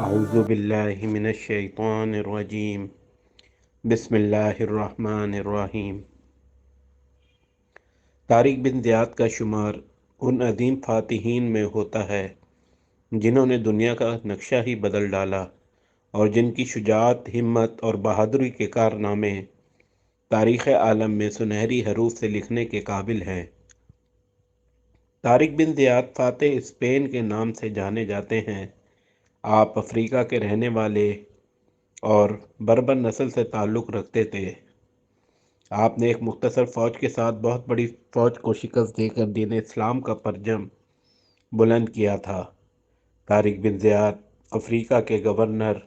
اعوذ باللہ من الشیطان الرجیم بسم اللہ الرحمن الرحیم۔ طارق بن زیاد کا شمار ان عظیم فاتحین میں ہوتا ہے جنہوں نے دنیا کا نقشہ ہی بدل ڈالا اور جن کی شجاعت، ہمت اور بہادری کے کارنامے تاریخ عالم میں سنہری حروف سے لکھنے کے قابل ہیں۔ طارق بن زیاد فاتح اسپین کے نام سے جانے جاتے ہیں۔ آپ افریقہ کے رہنے والے اور بربر نسل سے تعلق رکھتے تھے۔ آپ نے ایک مختصر فوج کے ساتھ بہت بڑی فوج کو شکست دے کر دین اسلام کا پرچم بلند کیا تھا۔ طارق بن زیاد افریقہ کے گورنر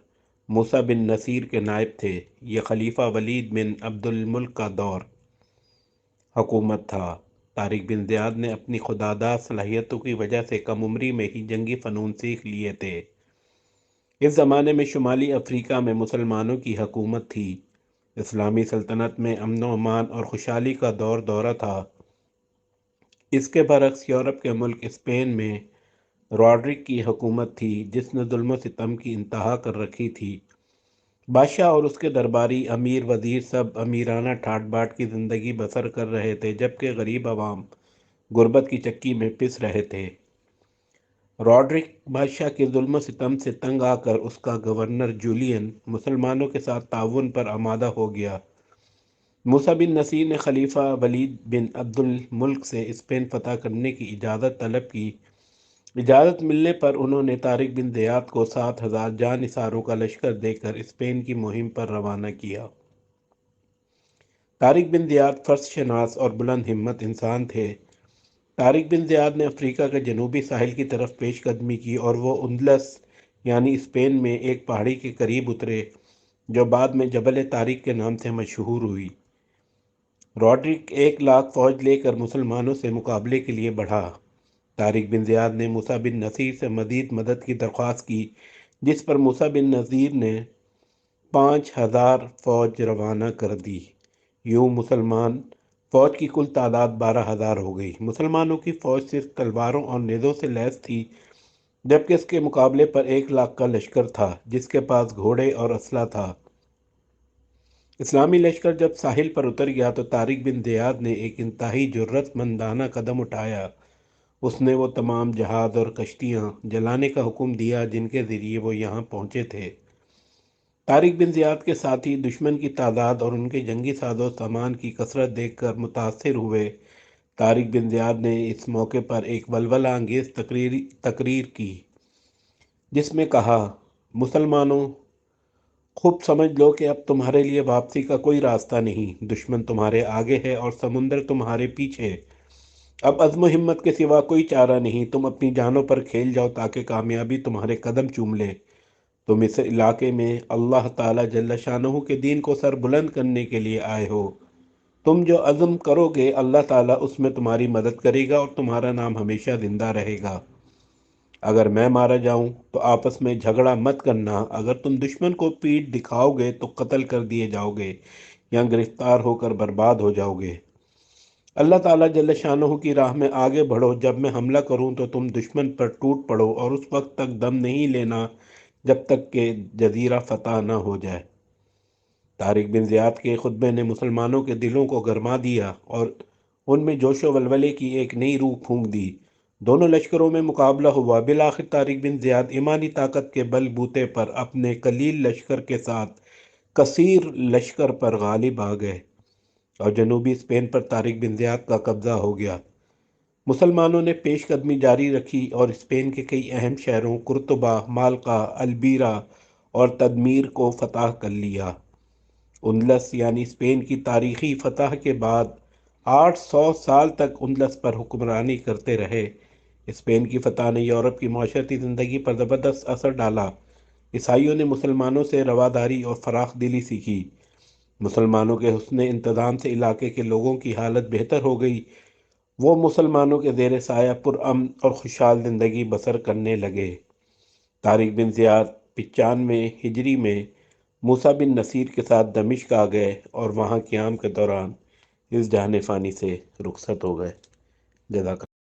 موسیٰ بن نصیر کے نائب تھے۔ یہ خلیفہ ولید بن عبد الملک کا دور حکومت تھا۔ طارق بن زیاد نے اپنی خوددار صلاحیتوں کی وجہ سے کم عمری میں ہی جنگی فنون سیکھ لیے تھے۔ اس زمانے میں شمالی افریقہ میں مسلمانوں کی حکومت تھی۔ اسلامی سلطنت میں امن و امان اور خوشحالی کا دورہ تھا۔ اس کے برعکس یورپ کے ملک اسپین میں راڈرک کی حکومت تھی، جس نے ظلم و ستم کی انتہا کر رکھی تھی۔ بادشاہ اور اس کے درباری امیر وزیر سب امیرانہ ٹھاٹ باٹ کی زندگی بسر کر رہے تھے، جبکہ غریب عوام غربت کی چکی میں پس رہے تھے۔ راڈرک بادشاہ کے ظلم و ستم سے تنگ آ کر اس کا گورنر جولین مسلمانوں کے ساتھ تعاون پر آمادہ ہو گیا۔ موسیٰ بن نصیر نے خلیفہ ولید بن عبد الملک سے اسپین فتح کرنے کی اجازت طلب کی۔ اجازت ملنے پر انہوں نے طارق بن زیاد کو 7,000 جاں نثاروں کا لشکر دے کر اسپین کی مہم پر روانہ کیا۔ طارق بن زیاد فرس شناس اور بلند ہمت انسان تھے۔ طارق بن زیاد نے افریقہ کے جنوبی ساحل کی طرف پیش قدمی کی اور وہ اندلس یعنی اسپین میں ایک پہاڑی کے قریب اترے جو بعد میں جبل طارق کے نام سے مشہور ہوئی۔ راڈرک 1,00,000 فوج لے کر مسلمانوں سے مقابلے کے لیے بڑھا۔ طارق بن زیاد نے موسیٰ بن نصیر سے مزید مدد کی درخواست کی، جس پر موسیٰ بن نصیر نے 5,000 فوج روانہ کر دی۔ یوں مسلمان فوج کی کل تعداد 12,000 ہو گئی۔ مسلمانوں کی فوج صرف تلواروں اور نیزوں سے لیس تھی، جبکہ اس کے مقابلے پر 1,00,000 کا لشکر تھا جس کے پاس گھوڑے اور اسلحہ تھا۔ اسلامی لشکر جب ساحل پر اتر گیا تو طارق بن زیاد نے ایک انتہائی جرأت مندانہ قدم اٹھایا۔ اس نے وہ تمام جہاز اور کشتیاں جلانے کا حکم دیا جن کے ذریعے وہ یہاں پہنچے تھے۔ طارق بن زیاد کے ساتھی دشمن کی تعداد اور ان کے جنگی ساز و سامان کی کثرت دیکھ کر متاثر ہوئے۔ طارق بن زیاد نے اس موقع پر ایک ولولہ انگیز تقریر کی جس میں کہا، مسلمانوں، خوب سمجھ لو کہ اب تمہارے لیے واپسی کا کوئی راستہ نہیں۔ دشمن تمہارے آگے ہے اور سمندر تمہارے پیچھے۔ اب عزم و ہمت کے سوا کوئی چارہ نہیں۔ تم اپنی جانوں پر کھیل جاؤ تاکہ کامیابی تمہارے قدم چوم لے۔ تم اس علاقے میں اللہ تعالیٰ جل شانہ کے دین کو سر بلند کرنے کے لیے آئے ہو۔ تم جو عزم کرو گے اللہ تعالیٰ اس میں تمہاری مدد کرے گا اور تمہارا نام ہمیشہ زندہ رہے گا۔ اگر میں مارا جاؤں تو آپس میں جھگڑا مت کرنا۔ اگر تم دشمن کو پیٹھ دکھاؤ گے تو قتل کر دیے جاؤ گے یا گرفتار ہو کر برباد ہو جاؤ گے۔ اللہ تعالیٰ جل شانہ کی راہ میں آگے بڑھو۔ جب میں حملہ کروں تو تم دشمن پر ٹوٹ پڑو اور اس وقت تک دم نہیں لینا جب تک کہ جزیرہ فتح نہ ہو جائے۔ طارق بن زیاد کے خطبے نے مسلمانوں کے دلوں کو گرما دیا اور ان میں جوش و ولولے کی ایک نئی روح پھونک دی۔ دونوں لشکروں میں مقابلہ ہوا۔ بالآخر طارق بن زیاد ایمانی طاقت کے بل بوتے پر اپنے قلیل لشکر کے ساتھ کثیر لشکر پر غالب آ گئے اور جنوبی اسپین پر طارق بن زیاد کا قبضہ ہو گیا۔ مسلمانوں نے پیش قدمی جاری رکھی اور اسپین کے کئی اہم شہروں قرطبہ، مالقا، البیرا اور تدمیر کو فتح کر لیا۔ اندلس یعنی اسپین کی تاریخی فتح کے بعد 800 سال تک اندلس پر حکمرانی کرتے رہے۔ اسپین کی فتح نے یورپ کی معاشرتی زندگی پر زبردست اثر ڈالا۔ عیسائیوں نے مسلمانوں سے رواداری اور فراخ دلی سیکھی۔ مسلمانوں کے حسن انتظام سے علاقے کے لوگوں کی حالت بہتر ہو گئی۔ وہ مسلمانوں کے زیر سایہ پرامن اور خوشحال زندگی بسر کرنے لگے۔ طارق بن زیاد 95 ہجری میں موسیٰ بن نصیر کے ساتھ دمشق آ گئے اور وہاں قیام کے دوران اس جہان فانی سے رخصت ہو گئے۔ جزاک اللہ۔